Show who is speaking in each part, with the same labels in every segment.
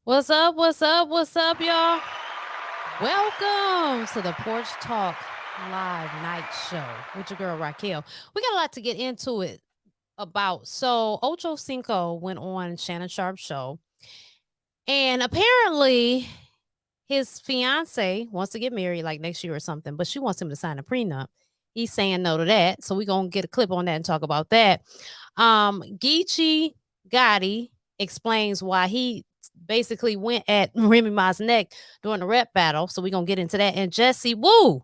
Speaker 1: What's up? What's up? What's up, y'all? Welcome to the Porch Talk Live Night Show with your girl Raquel. We got a lot to get into it about. So Ochocinco went on Shannon Sharpe's show, and apparently his fiance wants to get married like next year or something, but she wants him to sign a prenup. He's saying no to that, so we're gonna get a clip on that and talk about that. Geechi Gotti explains why he basically went at Remy Ma's neck during the rap battle. So we're gonna get into that. And Jessie Woo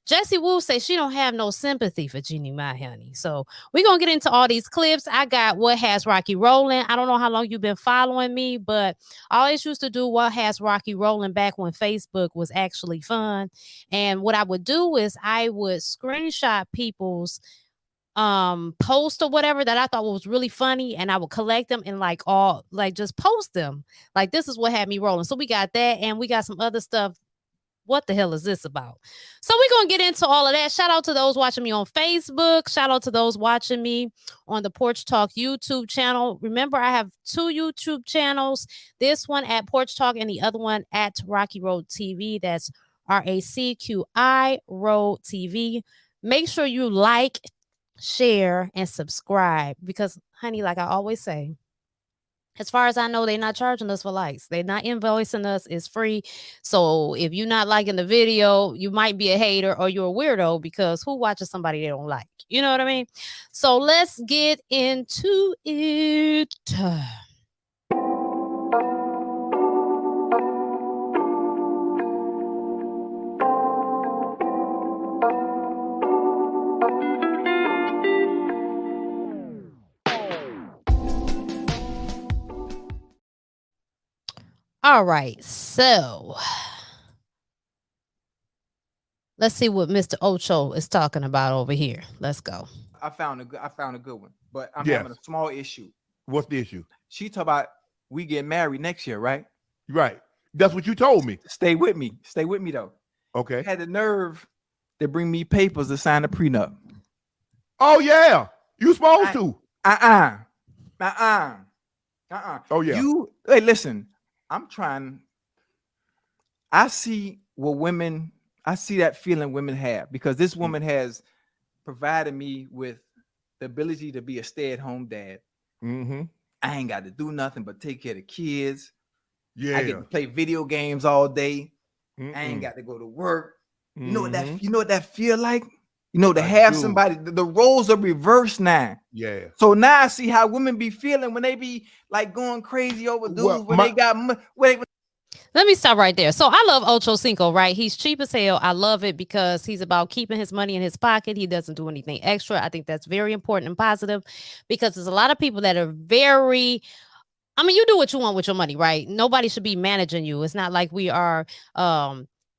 Speaker 1: says she don't have no sympathy for Jeannie Mai, honey. So we're gonna get into all these clips. I got what has Racqi rolling. I don't know how long you've been following me, but I always used to do what has Racqi rolling back when Facebook was actually fun. And what I would do is I would screenshot people's post or whatever that I thought was really funny, and I would collect them and just post them. Like, this is what had me rolling. So we got that, and we got some other stuff. What the hell is this about? So we're gonna get into all of that. Shout out to those watching me on Facebook. Shout out to those watching me on the Porch Talk YouTube channel. Remember, I have two YouTube channels. This one at Porch Talk and the other one at Racqi Road TV. That's RACQI Road TV. Make sure you like, share, and subscribe because, honey, like I always say, as far as I know, they're not charging us for likes. They're not invoicing us. It's free. So if you're not liking the video, you might be a hater or you're a weirdo because who watches somebody they don't like? You know what I mean? So let's get into it. All right, so let's see what Mr. Ocho is talking about over here. Let's go.
Speaker 2: I found a good one, but I'm
Speaker 3: Yes.
Speaker 2: having a small issue.
Speaker 3: What's the issue?
Speaker 2: She talk about we get married next year, right?
Speaker 3: Right. That's what you told me.
Speaker 2: Stay with me. Stay with me though.
Speaker 3: Okay.
Speaker 2: Had the nerve to bring me papers to sign a prenup.
Speaker 3: Oh yeah. You supposed to.
Speaker 2: Oh
Speaker 3: yeah.
Speaker 2: Hey, listen. I'm trying. I see that feeling women have because this woman has provided me with the ability to be a stay-at-home dad.
Speaker 3: Mm-hmm.
Speaker 2: I ain't got to do nothing but take care of the kids.
Speaker 3: Yeah.
Speaker 2: I get to play video games all day. I ain't got to go to work. You know what that feel like? You know, to have somebody, the roles are reversed now.
Speaker 3: Yeah.
Speaker 2: So now I see how women be feeling when they be like going crazy over dudes when they got
Speaker 1: Let me stop right there. So I love Ochocinco, right? He's cheap as hell. I love it because he's about keeping his money in his pocket. He doesn't do anything extra. I think that's very important and positive because there's a lot of people that are you do what you want with your money, right? Nobody should be managing you. It's not like we are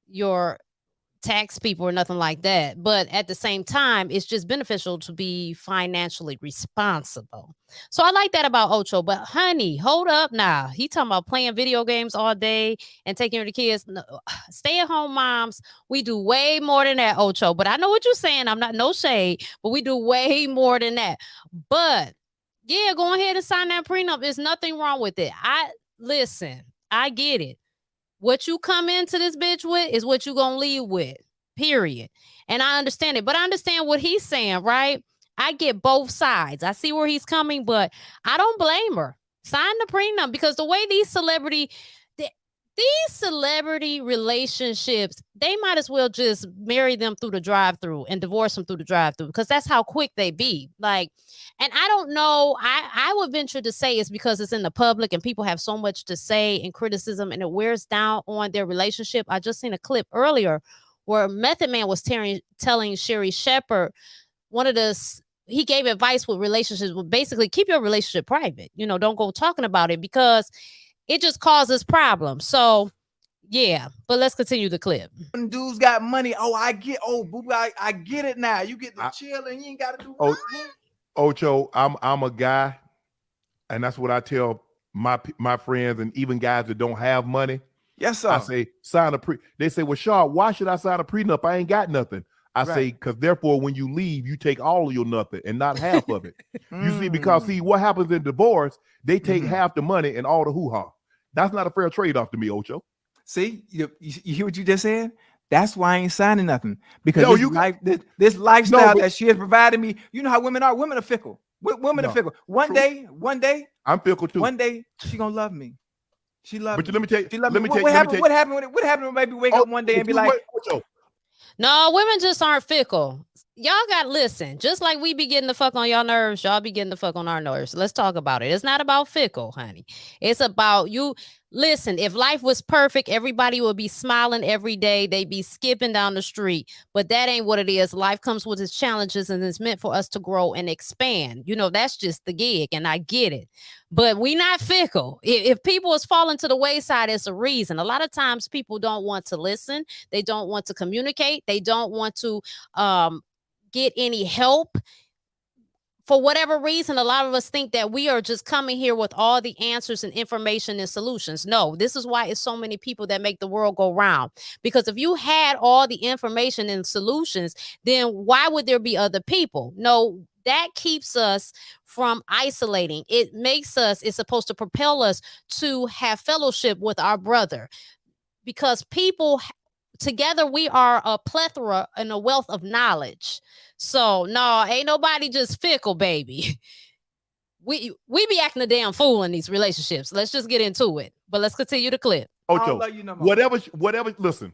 Speaker 1: your tax people or nothing like that. But at the same time, it's just beneficial to be financially responsible. So I like that about Ocho. But honey, hold up now. He talking about playing video games all day and taking care of the kids. No, stay-at-home moms, we do way more than that, Ocho. But I know what you're saying. I'm not no shade, but we do way more than that. But yeah, go ahead and sign that prenup. There's nothing wrong with it. I get it. What you come into this bitch with is what you gonna leave with, period. And I understand it, but I understand what he's saying, right? I get both sides. I see where he's coming, but I don't blame her. Sign the prenup because the way these celebrity relationships, they might as well just marry them through the drive-through and divorce them through the drive-through because that's how quick they be. Like, and I don't know, I would venture to say it's because it's in the public and people have so much to say and criticism and it wears down on their relationship. I just seen a clip earlier where Method Man was telling Sherry Shepherd he gave advice with relationships, well, basically keep your relationship private. You know, don't go talking about it because it just causes problems. So, yeah, but let's continue the clip.
Speaker 2: When dudes got money, I get it now. You get to chill and you ain't got to do nothing.
Speaker 3: Ocho, I'm a guy, and that's what I tell my friends and even guys that don't have money.
Speaker 2: Yes, sir.
Speaker 3: I say sign a They say, well, Shaw, why should I sign a prenup? I ain't got nothing. I say, because therefore, when you leave, you take all of your nothing and not half of it. You see, because what happens in divorce, they take half the money and all the hoo-ha. That's not a fair trade-off to me, Ocho.
Speaker 2: See, you hear what you just said? That's why I ain't signing nothing, because this lifestyle that she has provided me. You know how women are. Women are fickle. Women are fickle. One day,
Speaker 3: I'm fickle too.
Speaker 2: One day she gonna love me. She loves me.
Speaker 3: But let me tell you.
Speaker 2: What happened when maybe wake up one day and be like,
Speaker 1: no, women just aren't fickle. Y'all got to listen. Just like we be getting the fuck on y'all nerves, y'all be getting the fuck on our nerves. Let's talk about it. It's not about fickle, honey. It's about you. Listen, if life was perfect, everybody would be smiling every day. They'd be skipping down the street. But that ain't what it is. Life comes with its challenges, and it's meant for us to grow and expand. You know, that's just the gig, and I get it. But we not fickle. If people is falling to the wayside, it's a reason. A lot of times people don't want to listen. They don't want to communicate. They don't want to get any help. For whatever reason, a lot of us think that we are just coming here with all the answers and information and solutions. No, this is why it's so many people that make the world go round. Because if you had all the information and solutions, then why would there be other people? No, that keeps us from isolating. It makes us, it's supposed to propel us to have fellowship with our brother. Because people together, we are a plethora and a wealth of knowledge. So no, ain't nobody just fickle, baby. We be acting a damn fool in these relationships. Let's just get into it. But let's continue the clip.
Speaker 3: Ocho, whatever. Listen,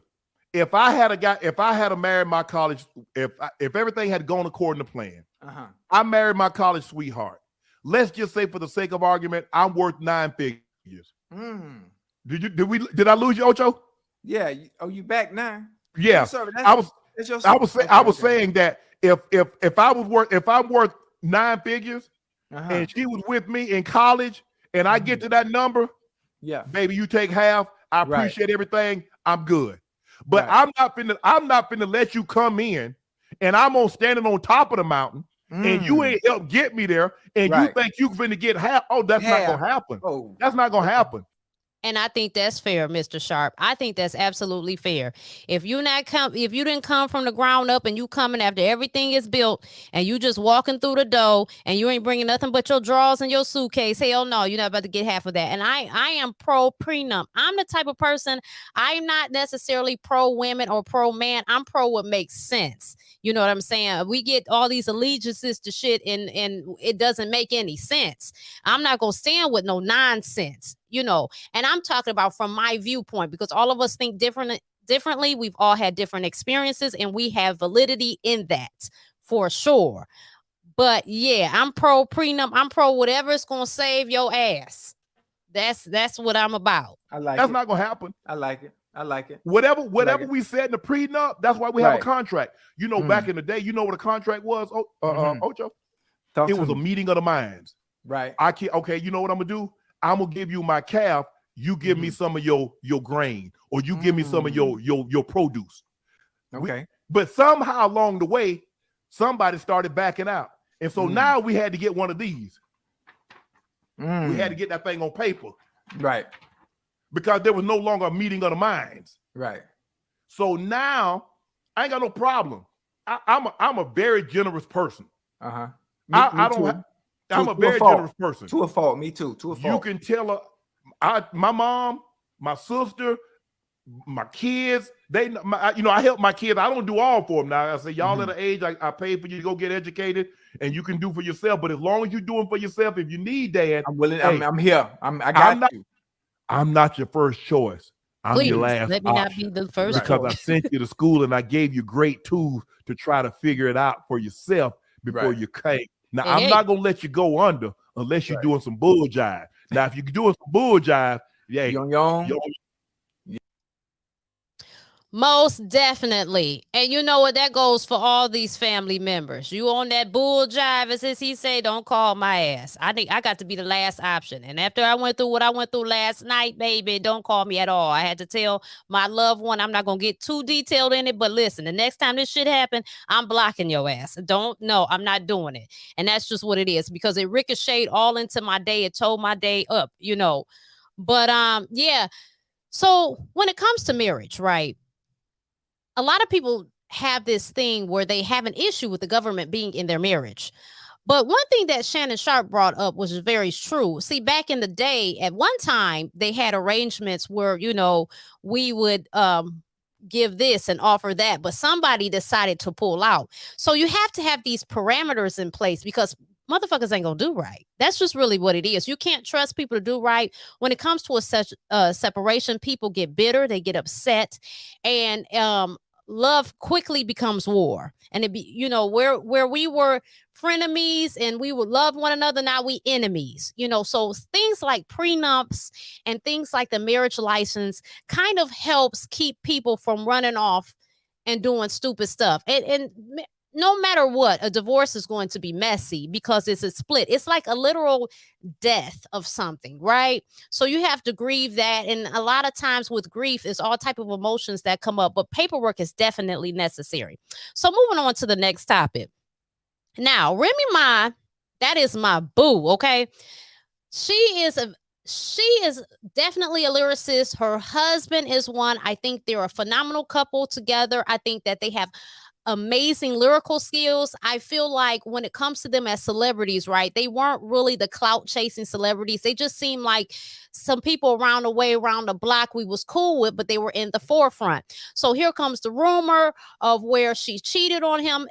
Speaker 3: if I had married my college, if everything had gone according to plan, I married my college sweetheart. Let's just say, for the sake of argument, I'm worth 9 figures. Did I lose you, Ocho?
Speaker 2: Yeah. Oh, you back now?
Speaker 3: Yeah. I was saying that if I'm worth 9 figures and she was with me in college and I get to that number, yeah, baby, you take half. I appreciate everything. I'm good. But I'm not finna let you come in and I'm standing on top of the mountain and you ain't help get me there and you think you finna get half. Oh, that's not gonna happen. Oh, that's not gonna happen.
Speaker 1: And I think that's fair, Mr. Sharpe. I think that's absolutely fair. If you didn't come from the ground up and you coming after everything is built and you just walking through the door and you ain't bringing nothing but your drawers and your suitcase, hell no, you're not about to get half of that. And I am pro prenup. I'm the type of person, I'm not necessarily pro women or pro man. I'm pro what makes sense. You know what I'm saying? We get all these allegiances to shit and it doesn't make any sense. I'm not going to stand with no nonsense. You know, and I'm talking about from my viewpoint, because all of us think differently. We've all had different experiences and we have validity in that for sure. But yeah, I'm pro prenup. I'm pro whatever is going to save your ass. That's what I'm about.
Speaker 2: I like
Speaker 3: that's
Speaker 2: it.
Speaker 3: Not going to happen.
Speaker 2: I like it. I like it.
Speaker 3: Whatever we said in the prenup, that's why we have a contract. You know, back in the day, you know what a contract was, Ocho? It was a meeting of the minds.
Speaker 2: Right.
Speaker 3: Okay, you know what I'm going to do? I'm gonna give you my calf. You give me some of your grain, or you give me some of your produce.
Speaker 2: Okay.
Speaker 3: But somehow along the way, somebody started backing out, and so now we had to get one of these. We had to get that thing on paper,
Speaker 2: right?
Speaker 3: Because there was no longer a meeting of the minds,
Speaker 2: right?
Speaker 3: So now I ain't got no problem. I'm a very generous person.
Speaker 2: I
Speaker 3: don't. I'm a very generous person.
Speaker 2: To a fault. Me too. To a fault.
Speaker 3: You can tell her, my mom, my sister, my kids, I help my kids. I don't do all for them now. I say, y'all at an age, I pay for you to go get educated and you can do for yourself. But as long as you're doing for yourself, if you need dad,
Speaker 2: I'm willing. Hey, I'm here. I got you.
Speaker 3: I'm not your first choice. I'm your last
Speaker 1: let me
Speaker 3: option.
Speaker 1: not be the first
Speaker 3: because
Speaker 1: choice.
Speaker 3: I sent you to school and I gave you great tools to try to figure it out for yourself before you came. Now, I'm not going to let you go under unless you're doing some bull jive. Now, if you're doing some bull jive,
Speaker 2: you're on your own.
Speaker 1: Most definitely. And you know what? That goes for all these family members. You on that bull jive, as he say, don't call my ass. I think I got to be the last option. And after I went through what I went through last night, baby, don't call me at all. I had to tell my loved one, I'm not going to get too detailed in it, but listen, the next time this shit happen, I'm blocking your ass. I'm not doing it. And that's just what it is, because it ricocheted all into my day. It tore my day up, you know. But yeah. So when it comes to marriage, right? A lot of people have this thing where they have an issue with the government being in their marriage. But one thing that Shannon Sharpe brought up was very true. See, back in the day, at one time, they had arrangements where, you know, we would give this and offer that, but somebody decided to pull out. So you have to have these parameters in place because motherfuckers ain't gonna do right. That's just really what it is. You can't trust people to do right. When it comes to a separation, people get bitter, they get upset, and love quickly becomes war. And it be, you know, where we were frenemies and we would love one another, now we enemies, you know. So things like prenups and things like the marriage license kind of helps keep people from running off and doing stupid stuff. And no matter what, a divorce is going to be messy because it's a split. It's like a literal death of something, right? So you have to grieve that. And a lot of times with grief, there's all type of emotions that come up, but paperwork is definitely necessary. So moving on to the next topic. Now, Remy Ma, that is my boo, okay? She is definitely a lyricist. Her husband is one. I think they're a phenomenal couple together. I think that they have amazing lyrical skills. I feel like when it comes to them as celebrities, right, they weren't really the clout chasing celebrities. They just seemed like some people around the block we was cool with, but they were in the forefront. So here comes the rumor of where she cheated on him.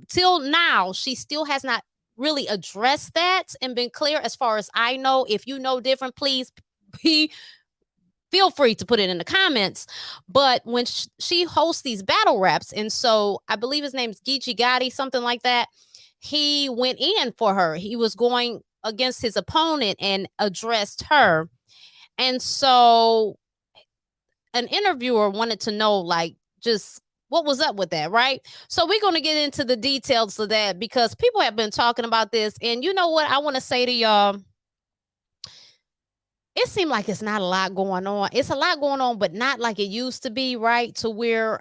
Speaker 1: Till now, she still has not really addressed that and been clear. As far as I know, if you know different, please feel free to put it in the comments. But when she hosts these battle raps, and so I believe his name's Geechi Gotti, something like that, he went in for her. He was going against his opponent and addressed her. And so an interviewer wanted to know, like, just what was up with that, right? So we're going to get into the details of that because people have been talking about this. And you know what I want to say to y'all? It seemed like it's not a lot going on. It's a lot going on, but not like it used to be, right? To where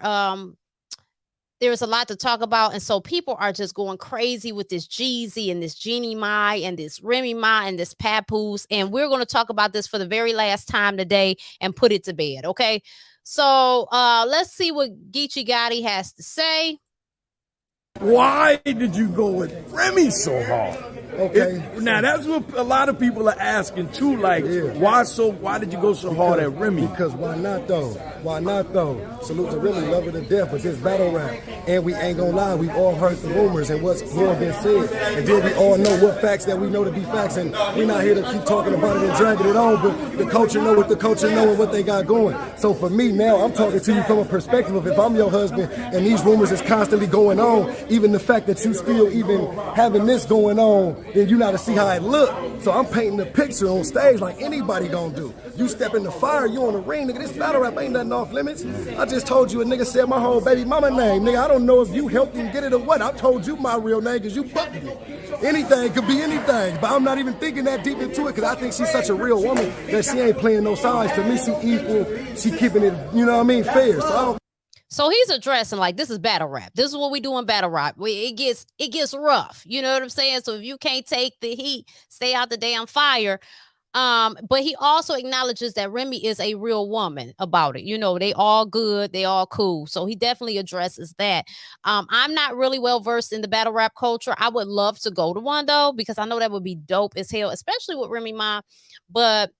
Speaker 1: there's a lot to talk about. And so people are just going crazy with this Jeezy and this Jeannie Mai and this Remy Ma and this Papoose. And we're going to talk about this for the very last time today and put it to bed, okay? So let's see what Geechi Gotti has to say.
Speaker 4: Why did you go with Remy so hard?
Speaker 5: Okay.
Speaker 4: Now that's what a lot of people are asking too. Like, why did you go so hard at Remy?
Speaker 5: Because why not though? Why not though? Salute to Remy, love her to death, but this battle rap, and we ain't gonna lie, we've all heard the rumors and what's more been said, and then we all know what facts that we know to be facts, and we're not here to keep talking about it and dragging it on, but the culture know what the culture know and what they got going. So for me now, I'm talking to you from a perspective of if I'm your husband and these rumors is constantly going on, even the fact that you still even having this going on, then you gotta see how it look. So I'm painting a picture on stage like anybody gonna do. You step in the fire, you on the ring, nigga. This battle rap ain't nothing off limits. I just told you a nigga said my whole baby mama name, nigga. I don't know if you helped him get it or what. I told you my real name because you fucked me. Anything could be anything, but I'm not even thinking that deep into it because I think she's such a real woman that she ain't playing no sides. To me, she equal. She keeping it, you know what I mean, fair.
Speaker 1: So he's addressing like this is battle rap. This is what we do in battle rap. It gets rough. You know what I'm saying? So if you can't take the heat, stay out the damn fire. But he also acknowledges that Remy is a real woman about it. You know, they all good, they all cool. So he definitely addresses that. I'm not really well versed in the battle rap culture. I would love to go to one though, because I know that would be dope as hell, especially with Remy Ma. But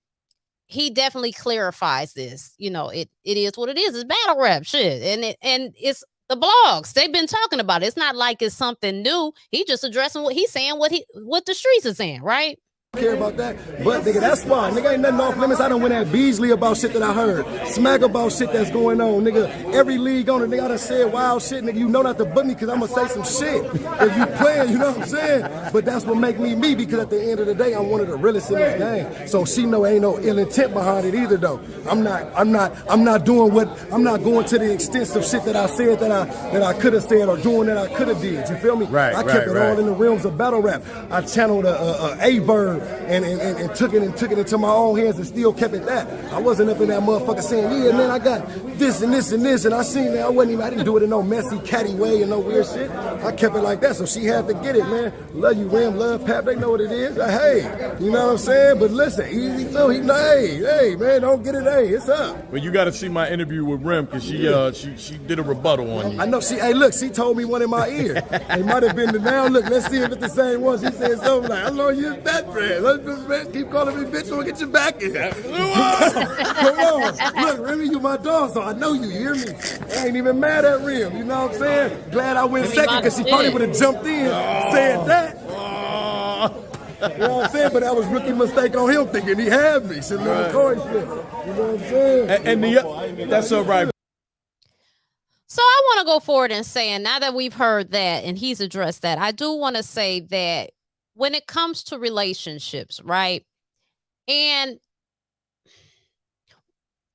Speaker 1: he definitely clarifies this. You know, it is what it is. It's battle rap shit. And it's the blogs. They've been talking about it. It's not like it's something new. He just addressing what he's saying, what the streets are saying, right?
Speaker 5: Care about that, but nigga, that's why nigga ain't nothing off limits. I done went at Beasley about shit that I heard, smack about shit that's going on, nigga. Every league on it, nigga, I done said wild shit, nigga. You know not to book me because I'm gonna say some shit if you playing, you know what I'm saying? But that's what make me me, because at the end of the day, I'm one of the realest in this game. So she know ain't no ill intent behind it either, though. I'm not doing what I'm not going to the extent of shit that I said that I could have said or doing that I could have did. You feel me?
Speaker 3: Right.
Speaker 5: I kept it all in the realms of battle rap. I channeled a verb it and took it into my own hands and still kept it that. I wasn't up in that motherfucker saying, yeah, man, I got this and this and this, and I seen that. I didn't do it in no messy, catty way and no weird shit. I kept it like that, so she had to get it, man. Love you, Rim, love Pap, they know what it is. Hey, you know what I'm saying? But listen, easy too. Hey, man, don't get it, hey, it's up.
Speaker 4: Well, you got to see my interview with Rem because she did a rebuttal on you.
Speaker 5: I know she told me one in my ear. It might have been now. Look, let's see if it's the same one. She said something like, "I know you're that friend. Let's just man, keep calling me bitch. We'll get you back in." Come on, look, Remy, you my dog, so I know you. You hear me? I ain't even mad at Rem. You know what I'm saying? Glad I went second because she probably would have jumped in, said that. You know what I'm saying? But that was rookie mistake on him thinking he had me. So right. Coin flip. You know what I'm saying?
Speaker 4: And that's all right.
Speaker 1: So I want to go forward and saying, now that we've heard that and he's addressed that, I do want to say that when it comes to relationships, right? And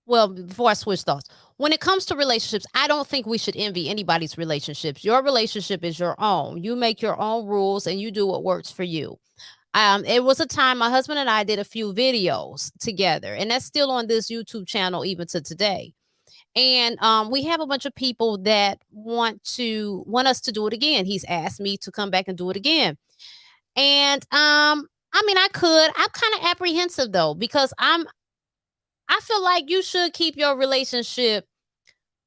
Speaker 1: well, before I switch thoughts, when it comes to relationships, I don't think we should envy anybody's relationships. Your relationship is your own. You make your own rules and you do what works for you. It was a time my husband and I did a few videos together, and that's still on this YouTube channel even to today. And we have a bunch of people that want us to do it again. He's asked me to come back and do it again. And I mean, I'm kind of apprehensive though, because I feel like you should keep your relationship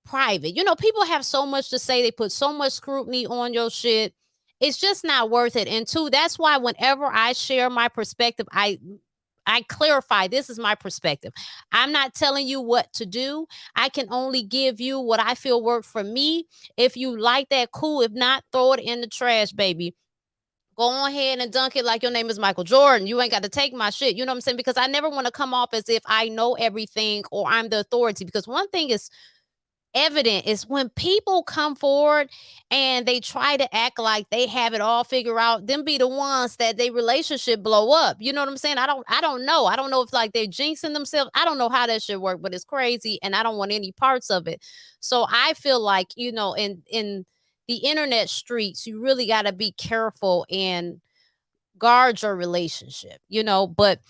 Speaker 1: private. You know, people have so much to say. They put so much scrutiny on your shit. It's just not worth it. And two, that's why whenever I share my perspective, I clarify, this is my perspective. I'm not telling you what to do. I can only give you what I feel worked for me. If you like that, cool. If not, throw it in the trash, baby. Go ahead and dunk it like your name is Michael Jordan. You ain't got to take my shit. You know what I'm saying? Because I never want to come off as if I know everything or I'm the authority. Because one thing is evident is when people come forward and they try to act like they have it all figured out, them be the ones that their relationship blow up. You know what I'm saying? I don't know. I don't know if like they're jinxing themselves. I don't know how that should work, but it's crazy and I don't want any parts of it. So I feel like, you know, in the internet streets, you really got to be careful and guard your relationship, you know, but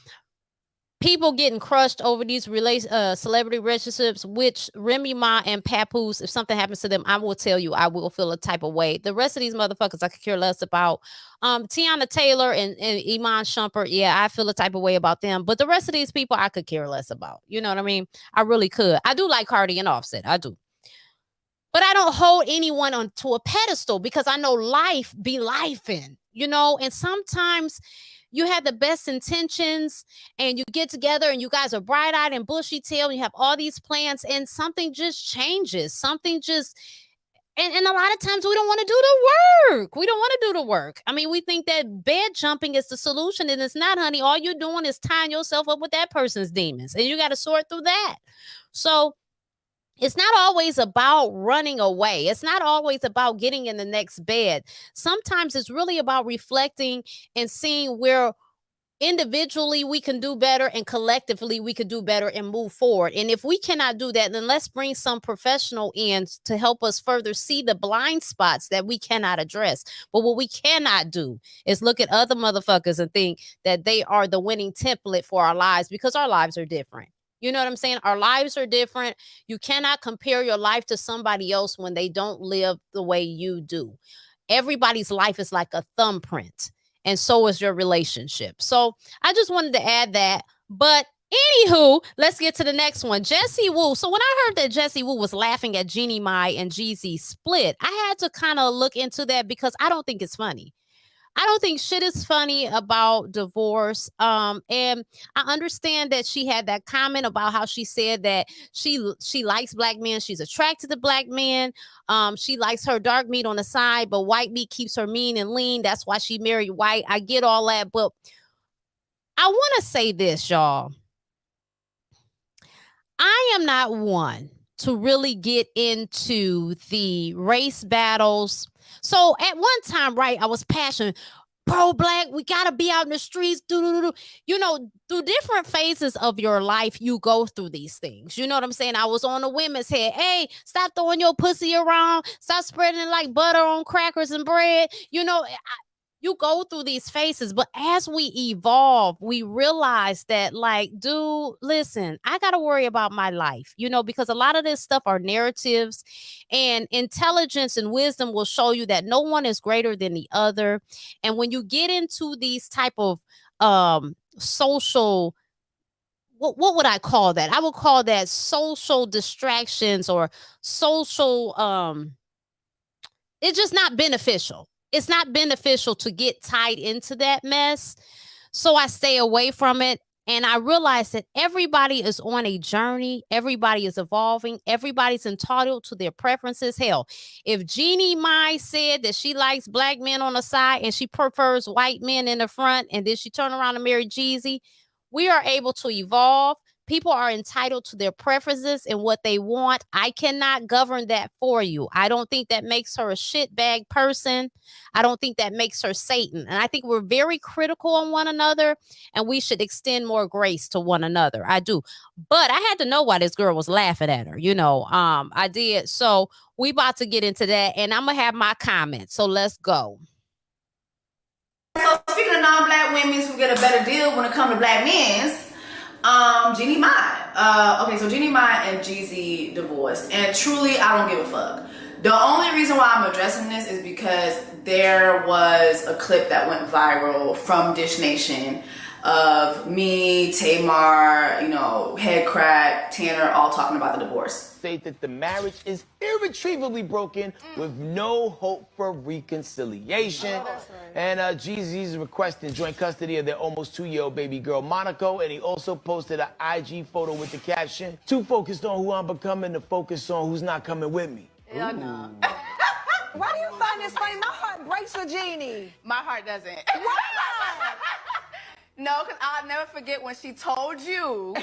Speaker 1: people getting crushed over these celebrity relationships, which Remy Ma and Papoose, if something happens to them, I will tell you, I will feel a type of way. The rest of these motherfuckers, I could care less about. Tiana Taylor and Iman Shumpert, yeah, I feel a type of way about them. But the rest of these people, I could care less about. You know what I mean? I really could. I do like Cardi and Offset. I do. But I don't hold anyone onto a pedestal because I know life be lifing, you know? And sometimes you have the best intentions and you get together and you guys are bright-eyed and bushy-tailed and you have all these plans and something just changes. Something just, and a lot of times we don't want to do the work. We don't want to do the work. I mean, we think that bed jumping is the solution and it's not, honey. All you're doing is tying yourself up with that person's demons and you got to sort through that. So it's not always about running away. It's not always about getting in the next bed. Sometimes it's really about reflecting and seeing where individually we can do better and collectively we could do better and move forward. And if we cannot do that, then let's bring some professional in to help us further see the blind spots that we cannot address. But what we cannot do is look at other motherfuckers and think that they are the winning template for our lives because our lives are different. You know what I'm saying? Our lives are different. You cannot compare your life to somebody else when they don't live the way you do. Everybody's life is like a thumbprint, and so is your relationship. So I just wanted to add that. But anywho, let's get to the next one. Jessie Woo. So when I heard that Jessie Woo was laughing at Jeannie Mai and Jeezy split, I had to kind of look into that because I don't think it's funny. I don't think shit is funny about divorce. And I understand that she had that comment about how she said that she likes black men. She's attracted to black men. She likes her dark meat on the side, but white meat keeps her mean and lean. That's why she married white. I get all that. But I want to say this, y'all. I am not one to really get into the race battles. So at one time, right, I was passionate, pro-black, we got to be out in the streets, you know, through different phases of your life, you go through these things. You know what I'm saying? I was on the women's head. Hey, stop throwing your pussy around. Stop spreading it like butter on crackers and bread. You know, you go through these phases, but as we evolve, we realize that, like, dude, listen, I got to worry about my life, because a lot of this stuff are narratives, and intelligence and wisdom will show you that no one is greater than the other. And when you get into these type of social, what would I call that? I would call that social distractions or social, it's just not beneficial. It's not beneficial to get tied into that mess. So I stay away from it. And I realize that everybody is on a journey. Everybody is evolving. Everybody's entitled to their preferences. Hell, if Jeannie Mai said that she likes black men on the side and she prefers white men in the front, and then she turned around and married Jeezy, we are able to evolve. People are entitled to their preferences and what they want. I cannot govern that for you. I don't think that makes her a shitbag person. I don't think that makes her Satan. And I think we're very critical on one another, and we should extend more grace to one another. I do. But I had to know why this girl was laughing at her. I did. So we about to get into that, and I'm going to have my comments. So let's go.
Speaker 6: So speaking of non-black women who get a better deal when it comes to black men's, Jeannie Mai. Okay, so Jeannie Mai and Jeezy divorced, and truly, I don't give a fuck. The only reason why I'm addressing this is because there was a clip that went viral from Dish Nation of me, Tamar, Head Crack, Tanner, all talking about the divorce.
Speaker 7: State that the marriage is irretrievably broken with no hope for reconciliation. And Jeezy's requesting joint custody of their almost 2-year-old baby girl, Monaco. And he also posted an IG photo with the caption, "Too focused on who I'm becoming to focus on who's not coming with me."
Speaker 6: Hell no.
Speaker 8: Why do you find this funny? My heart breaks for Jeannie.
Speaker 6: My heart doesn't.
Speaker 8: Why?
Speaker 6: No, because I'll never forget when she told you.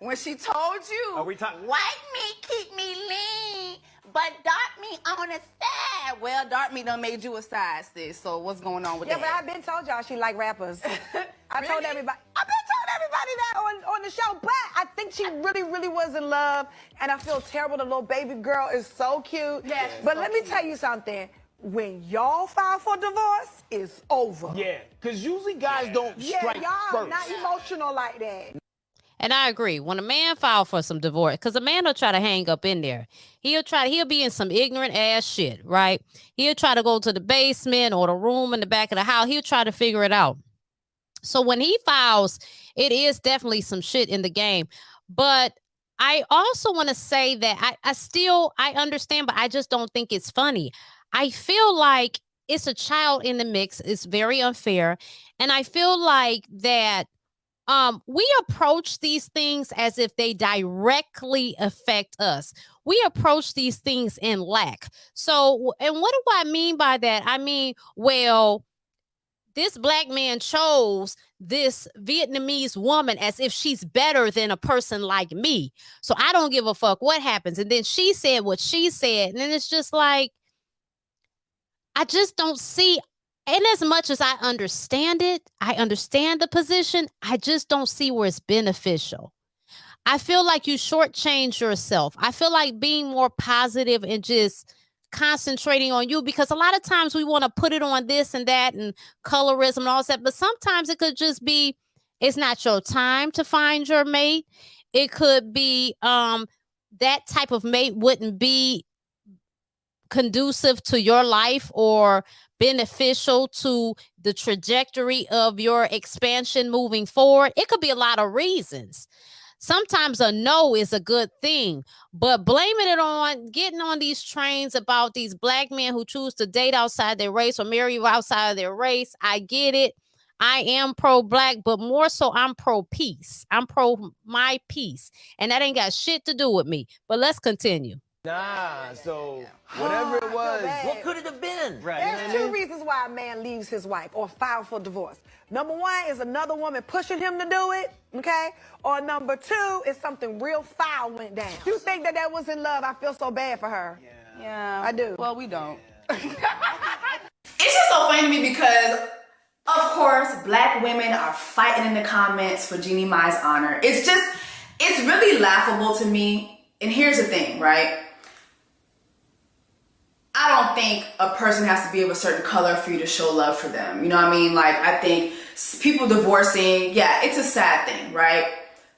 Speaker 7: Are we talking?
Speaker 6: White meat keep me lean, but dark meat on the side. Well, dark meat done made you a side, sis. So what's going on with that?
Speaker 8: Yeah, but I've been told y'all she like rappers. I've
Speaker 6: Really?
Speaker 8: told everybody. I've been told everybody that on the show, but I think she really, really was in love, and I feel terrible. The little baby girl is so cute.
Speaker 6: Yes,
Speaker 8: but
Speaker 6: so
Speaker 8: let me
Speaker 6: cute.
Speaker 8: tell you something. When y'all file for divorce, it's over.
Speaker 7: Yeah, because usually guys don't strike
Speaker 8: y'all
Speaker 7: first.
Speaker 8: not emotional like that.
Speaker 1: And I agree. When a man file for some divorce, because a man will try to hang up in there. He'll be in some ignorant ass shit, right? He'll try to go to the basement or the room in the back of the house. He'll try to figure it out. So when he files, it is definitely some shit in the game. But I also want to say that I understand, but I just don't think it's funny. I feel like it's a child in the mix. It's very unfair. And I feel like that we approach these things as if they directly affect us. We approach these things in lack. So, and what do I mean by that? I mean, well, this black man chose this Vietnamese woman as if she's better than a person like me. So I don't give a fuck what happens. And then she said what she said. And then it's just like, I just don't see. And as much as I understand it, I understand the position, I just don't see where it's beneficial. I feel like you shortchange yourself. I feel like being more positive and just concentrating on you, because a lot of times we want to put it on this and that and colorism and all that, but sometimes it could just be, it's not your time to find your mate. It could be that type of mate wouldn't be conducive to your life or beneficial to the trajectory of your expansion moving forward. It could be a lot of reasons. Sometimes a no is a good thing, but blaming it on getting on these trains about these black men who choose to date outside their race or marry outside of their race, I get it. I am pro-black, but more so I'm pro-peace. I'm pro my peace, and that ain't got shit to do with me. But let's continue.
Speaker 7: Nah, so whatever it was, what could it have been? Right.
Speaker 8: There's two reasons why a man leaves his wife or files for divorce. Number one is another woman pushing him to do it, okay? Or number two is something real foul went down. You think that was in love? I feel so bad for her.
Speaker 6: Yeah,
Speaker 8: I do.
Speaker 6: Well, we don't. It's just so funny to me because, of course, black women are fighting in the comments for Jeannie Mai's honor. It's really laughable to me. And here's the thing, right? I don't think a person has to be of a certain color for you to show love for them. You know what I mean? Like, I think people divorcing, yeah, it's a sad thing, right?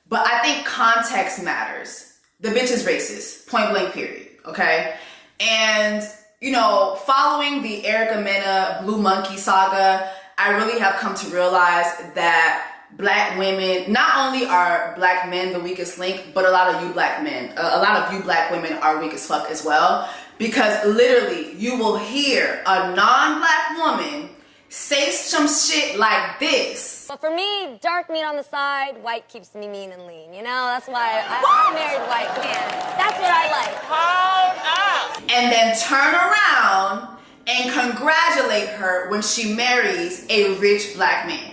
Speaker 6: But I think context matters. The bitch is racist, point blank period, okay? And, you know, following the Erica Mena Blue Monkey saga, I really have come to realize that black women, not only are black men the weakest link, but a lot of you black men, a lot of you black women are weak as fuck as well. Because literally, you will hear a non-black woman say some shit like this.
Speaker 9: But for me, dark meat on the side, white keeps me mean and lean. You know, that's why I married white man. That's what I like.
Speaker 6: Hold up. And then turn around and congratulate her when she marries a rich black man.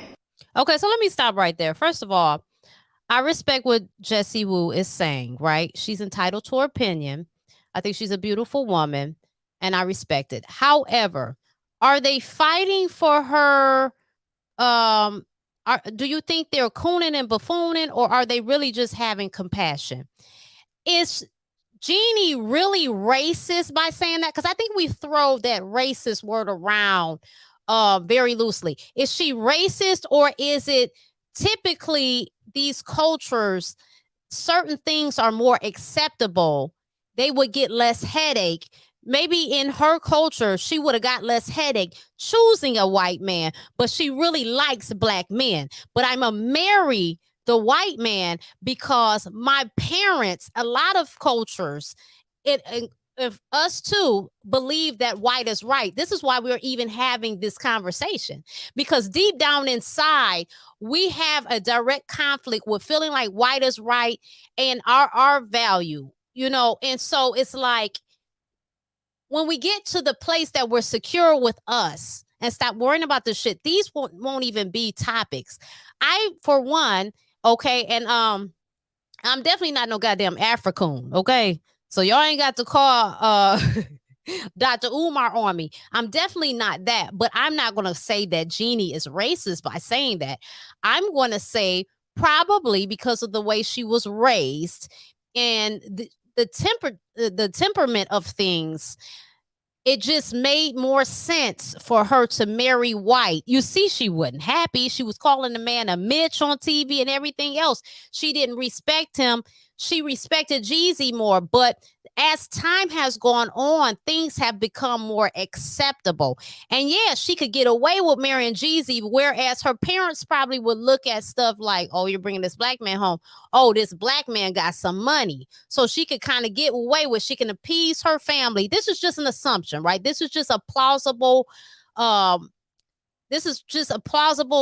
Speaker 1: Okay, so let me stop right there. First of all, I respect what Jessie Woo is saying, right? She's entitled to her opinion. I think she's a beautiful woman, and I respect it. However, are they fighting for her? Do you think they're cooning and buffooning, or are they really just having compassion? Is Jeannie really racist by saying that? Because I think we throw that racist word around very loosely. Is she racist, or is it typically these cultures, certain things are more acceptable? They would get less headache. Maybe in her culture, she would have got less headache choosing a white man, but she really likes black men. But I'm a marry the white man because my parents, a lot of cultures, if us too believe that white is right. This is why we're even having this conversation, because deep down inside, we have a direct conflict with feeling like white is right and our value, you know? And so it's like, when we get to the place that we're secure with us and stop worrying about this shit, these won't even be topics. I, for one, okay, and I'm definitely not no goddamn African, okay? So y'all ain't got to call Dr. Umar on me. I'm definitely not that, but I'm not going to say that Jeannie is racist by saying that. I'm going to say probably because of the way she was raised and the temperament of things, it just made more sense for her to marry white. You see, she wasn't happy. She was calling the man a Mitch on TV and everything else. She didn't respect him. She respected Jeezy more. But as time has gone on, things have become more acceptable. And yeah, she could get away with marrying Jeezy, whereas her parents probably would look at stuff like, oh, you're bringing this black man home. Oh, this black man got some money. So she could kind of get away with, she can appease her family. This is just an assumption, right? This is just a plausible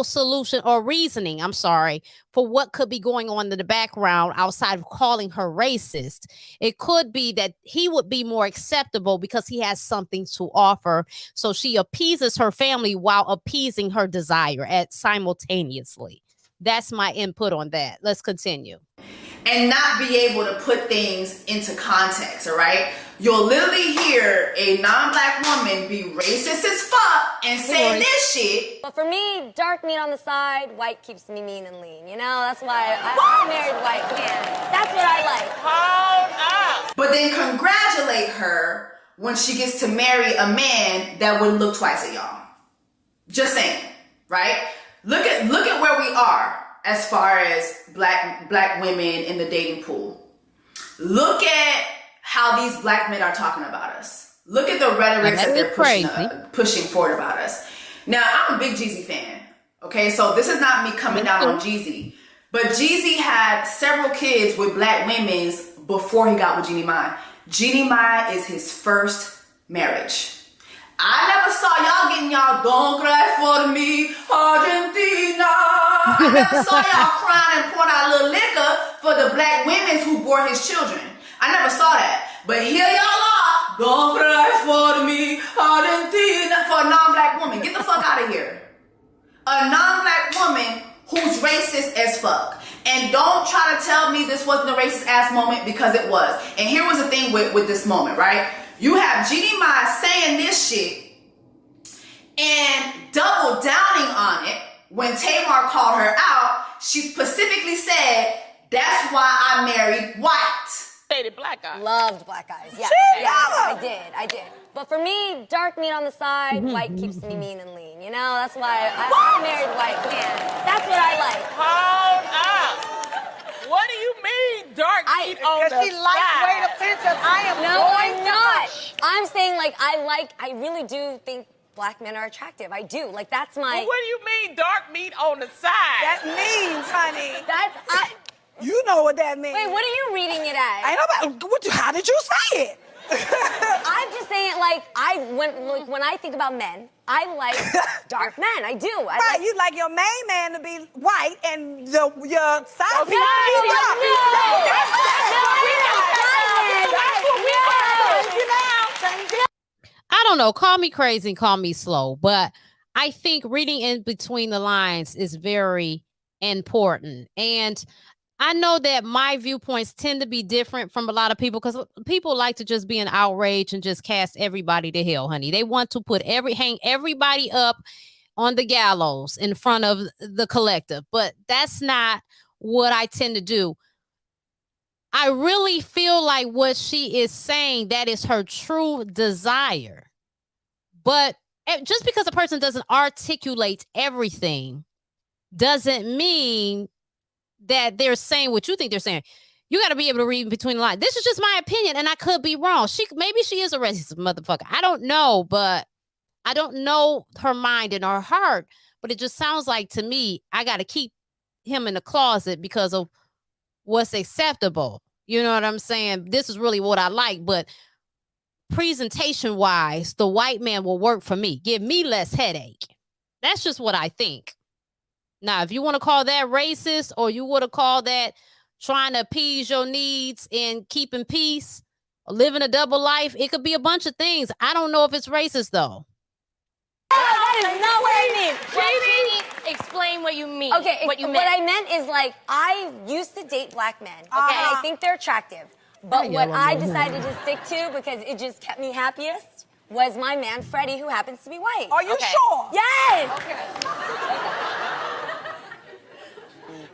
Speaker 1: solution or reasoning, I'm sorry, for what could be going on in the background outside of calling her racist. It could be that he would be more acceptable because he has something to offer. So she appeases her family while appeasing her desire simultaneously. That's my input on that. Let's continue.
Speaker 6: And not be able to put things into context, all right? You'll literally hear a non-black woman be racist as fuck and say this shit.
Speaker 9: But for me, dark meat on the side, white keeps me mean and lean. You know, that's why I married white man. That's what I like.
Speaker 6: Hold up. But then congratulate her when she gets to marry a man that wouldn't look twice at y'all. Just saying, right? Look at where we are as far as black women in the dating pool. Look at how these black men are talking about us. Look at the rhetoric that they're pushing forward about us. Now, I'm a big Jeezy fan, okay? So this is not me coming down on Jeezy. But Jeezy had several kids with black women before he got with Jeannie Mai. Jeannie Mai is his first marriage. I never saw y'all getting y'all "Don't Cry For Me, Argentina." I never saw y'all crying and pouring out a little liquor for the black women who bore his children. I never saw that. But here y'all are, "Don't cry for me, Argentina," for a non-black woman. Get the fuck out of here. A non-black woman who's racist as fuck. And don't try to tell me this wasn't a racist ass moment, because it was. And here was the thing with this moment, right? You have Jeannie Mai saying this shit and double downing on it. When Tamar called her out, she specifically said, that's why I married white.
Speaker 10: dated black guys.
Speaker 9: Loved black guys. Yeah, I did. But for me, dark meat on the side, white keeps me mean and lean. You know, that's why I married white man. That's what I like.
Speaker 10: Hold up. What do you mean, dark meat on the side?
Speaker 8: Because she lightweight offensive. I am
Speaker 9: I'm not. I'm saying, like, I really do think black men are attractive. I do. Like, that's my...
Speaker 10: Well, what do you mean, dark meat on the side?
Speaker 8: That means, honey.
Speaker 9: That's...
Speaker 8: You know what that means.
Speaker 9: Wait, what are you reading it as?
Speaker 8: How did you say it?
Speaker 9: I'm just saying, like, when I think about men, I like dark men. I do.
Speaker 8: You like your main man to be white and your side piece
Speaker 1: I don't know. Call me crazy and call me slow, but I think reading in between the lines is very important. And I know that my viewpoints tend to be different from a lot of people because people like to just be in outrage and just cast everybody to hell, honey. They want to hang everybody up on the gallows in front of the collective, but that's not what I tend to do. I really feel like what she is saying, that is her true desire. But just because a person doesn't articulate everything doesn't mean that they're saying what you think they're saying. You got to be able to read between the lines. This is just my opinion, and I could be wrong. Maybe she is a racist motherfucker. I don't know, but I don't know her mind and her heart. But it just sounds like to me, I got to keep him in the closet because of what's acceptable. You know what I'm saying? This is really what I like, but presentation wise, the white man will work for me. Give me less headache. That's just what I think. Now, if you want to call that racist or you would have called that trying to appease your needs and keeping peace or living a double life, it could be a bunch of things. I don't know if it's racist, though.
Speaker 9: That is not what I mean.
Speaker 11: Jeannie, explain what you mean.
Speaker 9: Okay,
Speaker 11: what
Speaker 9: I meant is, like, I used to date black men, okay? I think they're attractive. But what I decided to stick to, because it just kept me happiest, was my man, Freddie, who happens to be white.
Speaker 8: Are you sure?
Speaker 9: Yes!
Speaker 8: Okay.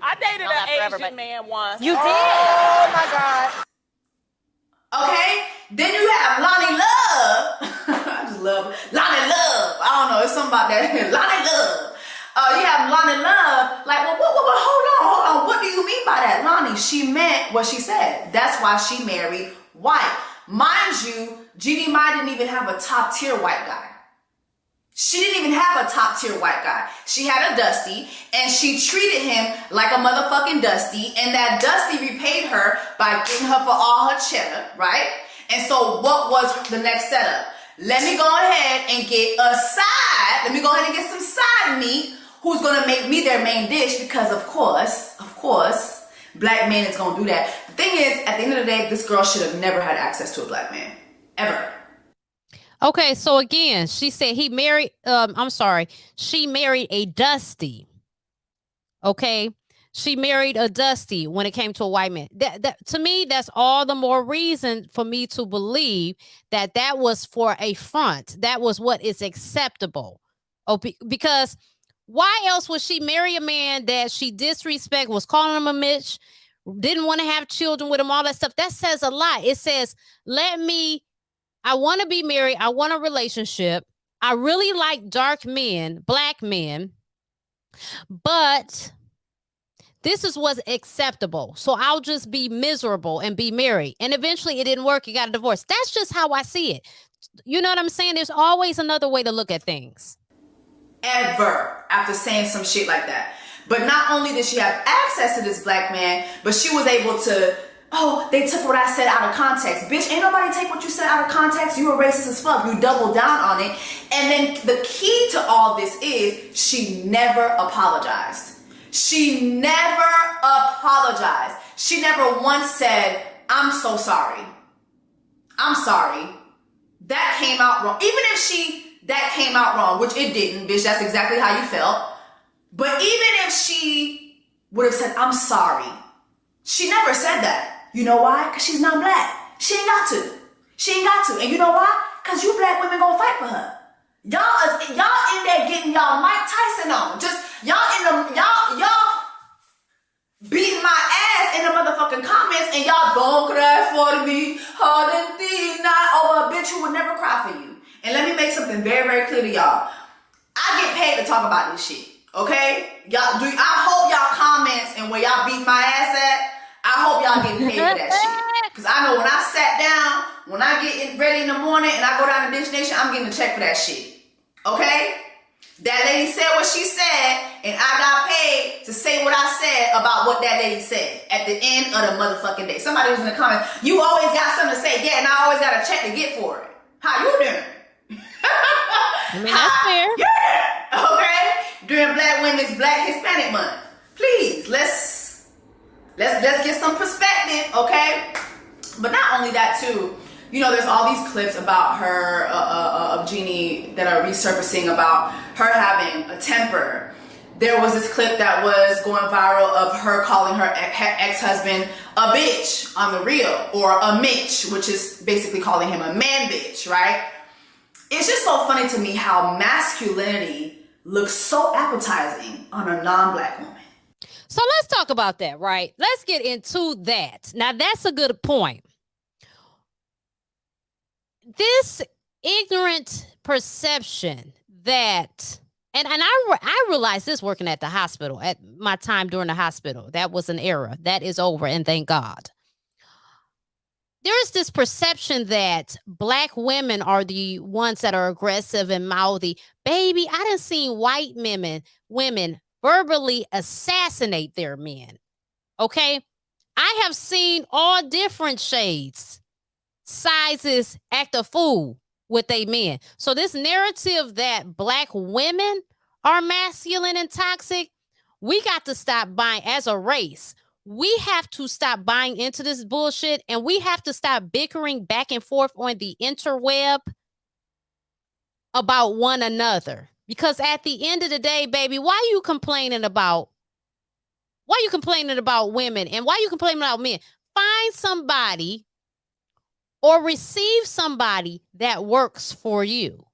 Speaker 10: I dated an Asian man once.
Speaker 9: You did?
Speaker 8: Oh, my God.
Speaker 6: Okay, then you have Lonnie Love. I just love Lonnie Love. I don't know, it's something about that. Lonnie Love. You have Lonnie Love. Like, well, hold on. What do you mean by that, Lonnie? She meant what she said. That's why she married white. Mind you, Jeannie Mai didn't even have a top tier white guy. She didn't even have a top tier white guy. She had a Dusty, and she treated him like a motherfucking Dusty, and that Dusty repaid her by getting her for all her cheddar, right? And so what was the next setup? Let me go ahead and get a side. Let me go ahead and get some side meat who's gonna make me their main dish because of course, black men is gonna do that. The thing is, at the end of the day, this girl should have never had access to a black man, ever.
Speaker 1: Okay, so again, she said she married a Dusty. Okay, she married a Dusty when it came to a white man. That to me, that's all the more reason for me to believe that was for a front. That was what is acceptable. Because why else would she marry a man that she disrespect, was calling him a Mitch, didn't want to have children with him, all that stuff? That says a lot. It says, I want to be married. I want a relationship. I really like dark men, black men, but this is what's acceptable. So I'll just be miserable and be married. And eventually it didn't work. You got a divorce. That's just how I see it. You know what I'm saying? There's always another way to look at things.
Speaker 6: Ever after saying some shit like that. But not only did she have access to this black man, but she was able to, they took what I said out of context. Bitch, ain't nobody take what you said out of context. You were racist as fuck. You doubled down on it. And then the key to all this is she never apologized. She never apologized. She never once said, I'm so sorry. I'm sorry. That came out wrong. Even if that came out wrong, which it didn't, bitch, that's exactly how you felt. But even if she would have said, I'm sorry, she never said that. You know why? Because she's not black. She ain't got to. She ain't got to. And you know why? Because you black women gonna fight for her. Y'all in there getting y'all Mike Tyson on. Just y'all beating my ass ass in the motherfucking comments and y'all don't cry for me. Not over a bitch who would never cry for you. And let me make something very, very clear to y'all. I get paid to talk about this shit. Okay? I hope y'all comments and where y'all beat my ass at, I hope y'all getting paid for that shit. Because I know when I sat down, when I get ready in the morning and I go down to Bitch Nation, I'm getting a check for that shit. Okay? That lady said what she said, and I got paid to say what I said about what that lady said at the end of the motherfucking day. Somebody was in the comments, you always got something to say, yeah, and I always got a check to get for it. How you doing?
Speaker 1: I mean, that's fair.
Speaker 6: Yeah, okay? During Black Women's Black Hispanic Month. Please, let's get some perspective, okay? But not only that too, you know, there's all these clips about her, of Jeannie that are resurfacing about her having a temper. There was this clip that was going viral of her calling her ex-husband a bitch on The Real, or a Mitch, which is basically calling him a man bitch, right? It's just so funny to me how masculinity looks so appetizing on a non-Black woman.
Speaker 1: So let's talk about that, right? Let's get into that. Now, that's a good point. This ignorant perception that, and I realized this working at the hospital, at my time during the hospital, that was an era. That is over, and thank God. There's this perception that Black women are the ones that are aggressive and mouthy. Baby, I done seen white women verbally assassinate their men. Okay? I have seen all different shades, sizes, act a fool with they men. So this narrative that Black women are masculine and toxic, we got to stop buying as a race. We have to stop buying into this bullshit, and we have to stop bickering back and forth on the interweb about one another. Because at the end of the day, baby, why are you complaining about women, and why are you complaining about men? Find somebody or receive somebody that works for you.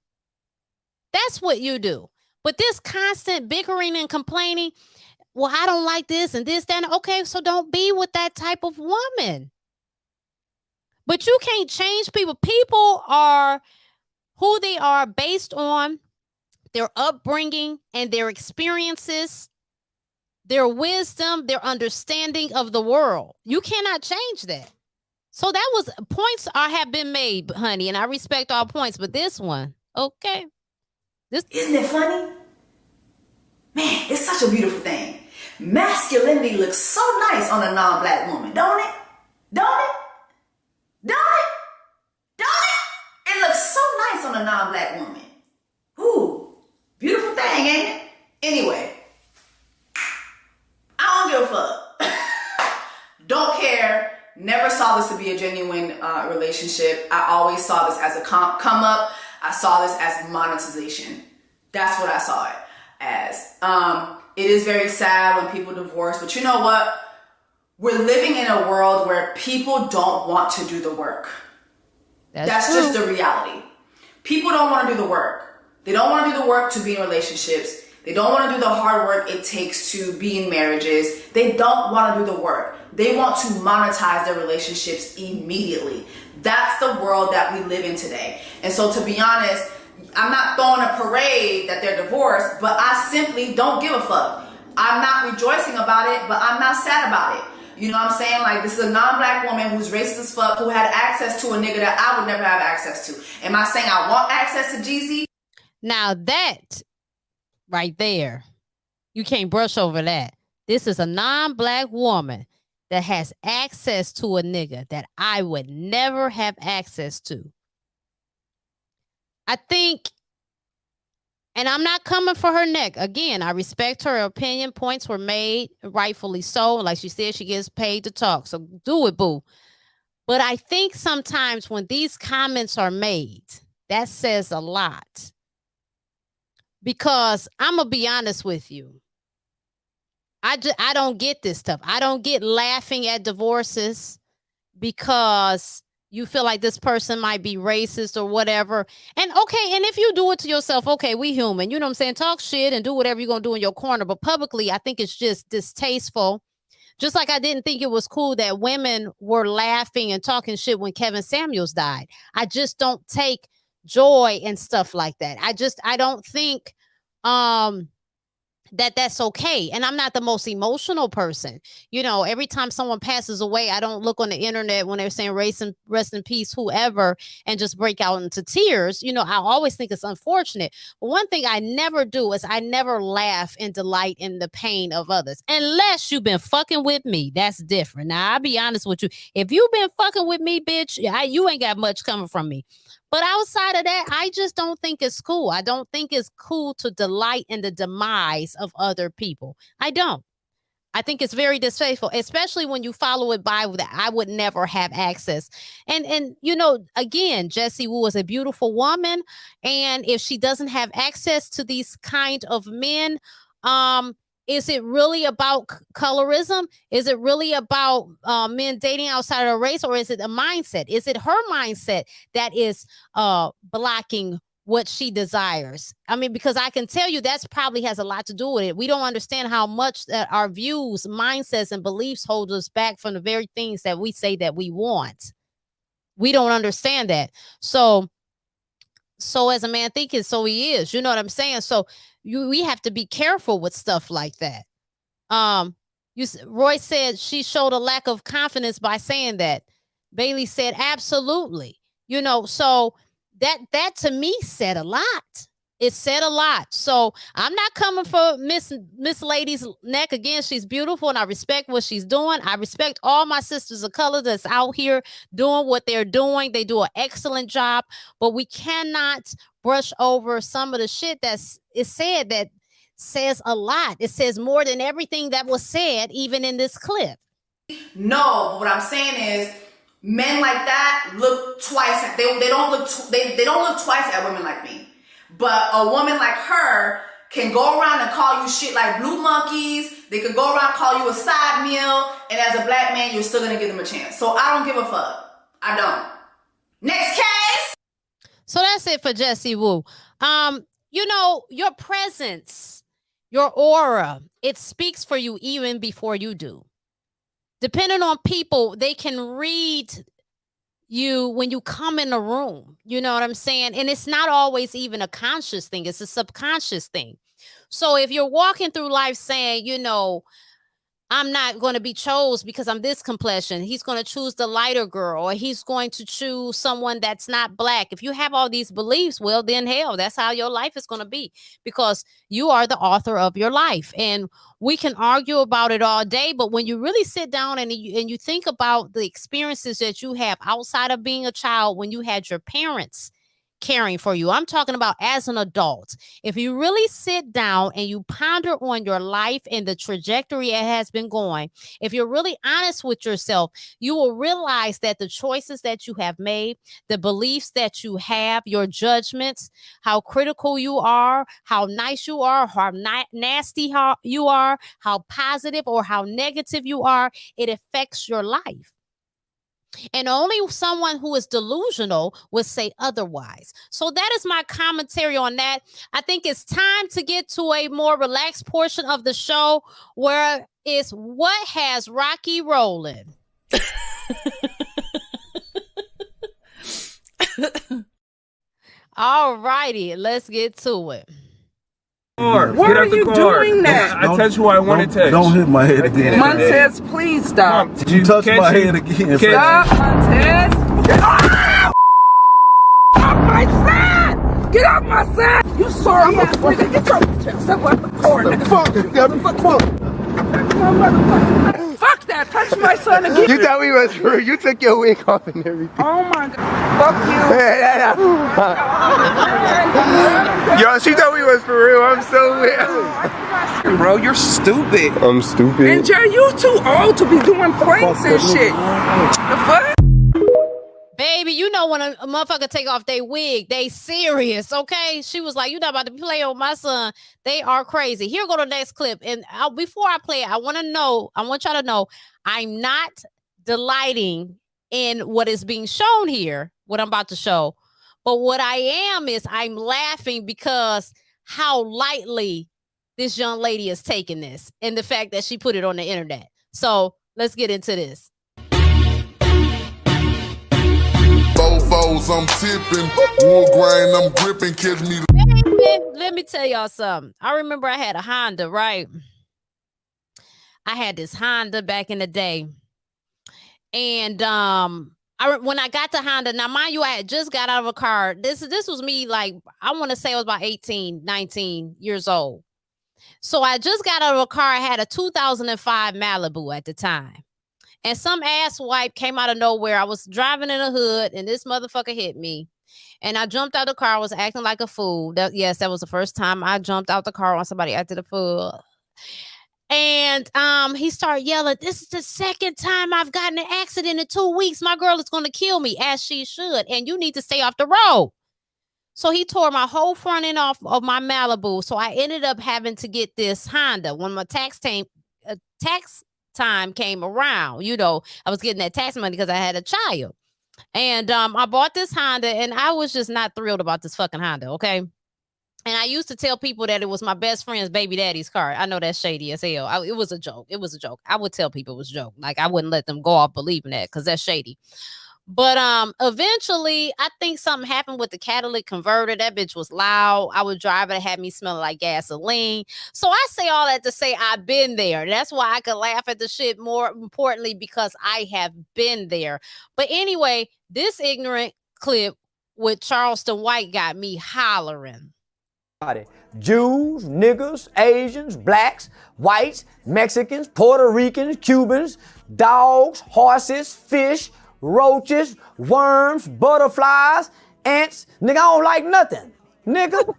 Speaker 1: That's what you do. But this constant bickering and complaining, well, I don't like this and this, that. Okay, so don't be with that type of woman. But you can't change people. People are who they are based on their upbringing and their experiences, their wisdom, their understanding of the world. You cannot change that. So that was points have been made, honey, and I respect all points. But this one, okay.
Speaker 6: Isn't it funny? Man, it's such a beautiful thing. Masculinity looks so nice on a non-Black woman, don't it? Don't it? Don't it? Don't it? It looks so nice on a non-Black woman. Ooh, beautiful thing, ain't it? Anyway, I don't give a fuck. Don't care. Never saw this to be a genuine relationship. I always saw this as a come up. I saw this as monetization. That's what I saw it as. It is very sad when people divorce, but you know what? We're living in a world where people don't want to do the work. That's just the reality. People don't want to do the work. They don't want to do the work to be in relationships. They don't want to do the hard work it takes to be in marriages. They don't want to do the work. They want to monetize their relationships immediately. That's the world that we live in today. And so to be honest, I'm not throwing a parade that they're divorced, but I simply don't give a fuck. I'm not rejoicing about it, but I'm not sad about it. You know what I'm saying? Like, this is a non-Black woman who's racist as fuck, who had access to a nigga that I would never have access to. Am I saying I want access to Jeezy?
Speaker 1: Now that right there, you can't brush over that. This is a non-Black woman that has access to a nigga that I would never have access to. I think, and I'm not coming for her neck. Again, I respect her opinion. Points were made, rightfully so. Like she said, she gets paid to talk. So do it, boo. But I think sometimes when these comments are made, that says a lot. Because I'm going to be honest with you. I don't get this stuff. I don't get laughing at divorces because you feel like this person might be racist or whatever. And okay, and if you do it to yourself, okay, we human. You know what I'm saying? Talk shit and do whatever you're going to do in your corner. But publicly, I think it's just distasteful Just like I didn't think it was cool that women were laughing and talking shit when Kevin Samuels died. I just don't take joy in stuff like that. I don't think that's okay. And I'm not the most emotional person. You know, every time someone passes away, I don't look on the internet when they're saying rest in peace, whoever, and just break out into tears. You know, I always think it's unfortunate. But one thing I never do is I never laugh and delight in the pain of others. Unless you've been fucking with me. That's different. Now, I'll be honest with you. If you've been fucking with me, bitch, you ain't got much coming from me. But outside of that, I just don't think it's cool. I don't think it's cool to delight in the demise of other people. I don't. I think it's very distasteful, especially when you follow it by that I would never have access. And you know, again, Jessie Woo is a beautiful woman. And if she doesn't have access to these kind of men, is it really about colorism? Is it really about men dating outside of a race, or is it a mindset? Is it her mindset that is blocking what she desires? I mean, because I can tell you that's probably has a lot to do with it. We don't understand how much that our views, mindsets, and beliefs hold us back from the very things that we say that we want. We don't understand that. So as a man thinking, so he is. You know what I'm saying? So we have to be careful with stuff like that. Roy said she showed a lack of confidence by saying that. Bailey said absolutely. You know, so that to me said a lot. It said a lot. So I'm not coming for Miss Lady's neck. Again, she's beautiful and I respect what she's doing. I respect all my sisters of color that's out here doing what they're doing. They do an excellent job, but we cannot brush over some of the shit that says a lot. It says more than everything that was said, even in this clip.
Speaker 6: No, but what I'm saying is men like that look twice. They don't look twice at women like me. But a woman like her can go around and call you shit like blue monkeys. They could go around and call you a side meal. And as a black man, you're still going to give them a chance. So I don't give a fuck. I don't. Next case.
Speaker 1: So that's it for Jessie Woo. You know, your presence, your aura, it speaks for you even before you do. Depending on people, they can read you when you come in a room. You know what I'm saying? And it's not always even a conscious thing. It's a subconscious thing. So if you're walking through life saying, you know, I'm not going to be chose because I'm this complexion, he's going to choose the lighter girl, or he's going to choose someone that's not black. If you have all these beliefs, well, then hell, that's how your life is going to be, because you are the author of your life. And we can argue about it all day, but when you really sit down and you think about the experiences that you have outside of being a child, when you had your parents caring for you, I'm talking about as an adult. If you really sit down and you ponder on your life and the trajectory it has been going, if you're really honest with yourself, you will realize that the choices that you have made, the beliefs that you have, your judgments, how critical you are, how nice you are, how nasty you are, how positive or how negative you are, it affects your life. And only someone who is delusional would say otherwise. So that is my commentary on that. I think it's time to get to a more relaxed portion of the show, where it's what has Racqi rolling. All righty, let's get to it.
Speaker 12: Why are you doing that? I touch who I want to touch.
Speaker 4: Don't hit my head again.
Speaker 12: Montez, please stop.
Speaker 4: Mom, you touch my head again.
Speaker 12: Stop, Montez. Get off my side! Get off my side! You sorry ass nigga. Get your stuff out the corner. Fuck that. Touch my son again.
Speaker 13: You thought we was for you took your wig off and everything.
Speaker 12: Oh my god. Fuck
Speaker 13: you. Yo, she thought we was for real. I'm so weird.
Speaker 12: Bro, you're stupid.
Speaker 13: I'm stupid.
Speaker 12: And Jay, you too old to be doing pranks and shit. The fuck?
Speaker 1: Baby, you know when a motherfucker take off their wig, they serious, okay? She was like, you're not about to play on my son. They are crazy. Here go the next clip. And before I play it, I want y'all to know, I'm not delighting in what is being shown here, what I'm about to show. But what I am is I'm laughing because how lightly this young lady is taking this and the fact that she put it on the internet. So let's get into this.
Speaker 14: Bofos, I'm tipping. Wood grain, I'm gripping. Catch me.
Speaker 1: Let me tell y'all something. I remember I had a Honda, right? I had this Honda back in the day. And when I got the Honda, now mind you, I had just got out of a car. This was me, like, I want to say I was about 18, 19 years old. So I just got out of a car. I had a 2005 Malibu at the time. And some ass wipe came out of nowhere. I was driving in a hood and this motherfucker hit me. And I jumped out the car. I was acting like a fool. Yes, that was the first time I jumped out the car when somebody acted a fool. And he started yelling, "This is the second time I've gotten an accident in 2 weeks. My girl is going to kill me, as she should. And you need to stay off the road." So he tore my whole front end off of my Malibu. So I ended up having to get this Honda. When my tax time came around, you know, I was getting that tax money because I had a child. And I bought this Honda and I was just not thrilled about this fucking Honda, okay? And I used to tell people that it was my best friend's baby daddy's car. I know that's shady as hell. It was a joke. It was a joke. I would tell people it was a joke. Like, I wouldn't let them go off believing that because that's shady. But eventually, I think something happened with the catalytic converter. That bitch was loud. I would drive it. It had me smelling like gasoline. So I say all that to say I've been there. That's why I could laugh at the shit, more importantly, because I have been there. But anyway, this ignorant clip with Charleston White got me hollering.
Speaker 15: Jews, niggers, Asians, blacks, whites, Mexicans, Puerto Ricans, Cubans, dogs, horses, fish, roaches, worms, butterflies, ants. Nigga, I don't like nothing. Nigga.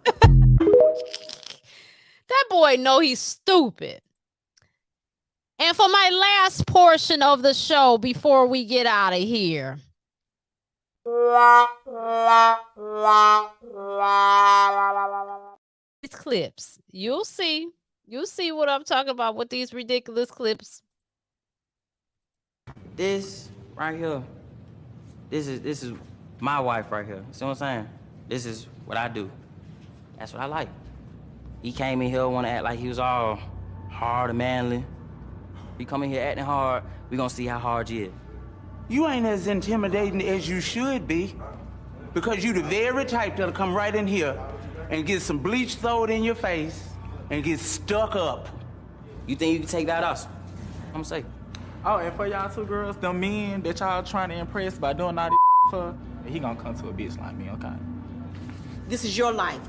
Speaker 1: That boy know he's stupid. And for my last portion of the show before we get out of here. These clips. You'll see what I'm talking about with these ridiculous clips.
Speaker 16: This right here, this is my wife right here. See what I'm saying? This is what I do. That's what I like. He came in here, want to act like he was all hard and manly. He come in here acting hard, we gonna see how hard you is.
Speaker 17: You ain't as intimidating as you should be, because you the very type that'll come right in here and get some bleach thrown in your face and get stuck up.
Speaker 16: You think you can take that us? I'm gonna say.
Speaker 18: Oh, and for y'all two girls, the men that y'all trying to impress by doing all this for, he gonna come to a bitch like me, okay?
Speaker 19: This is your life.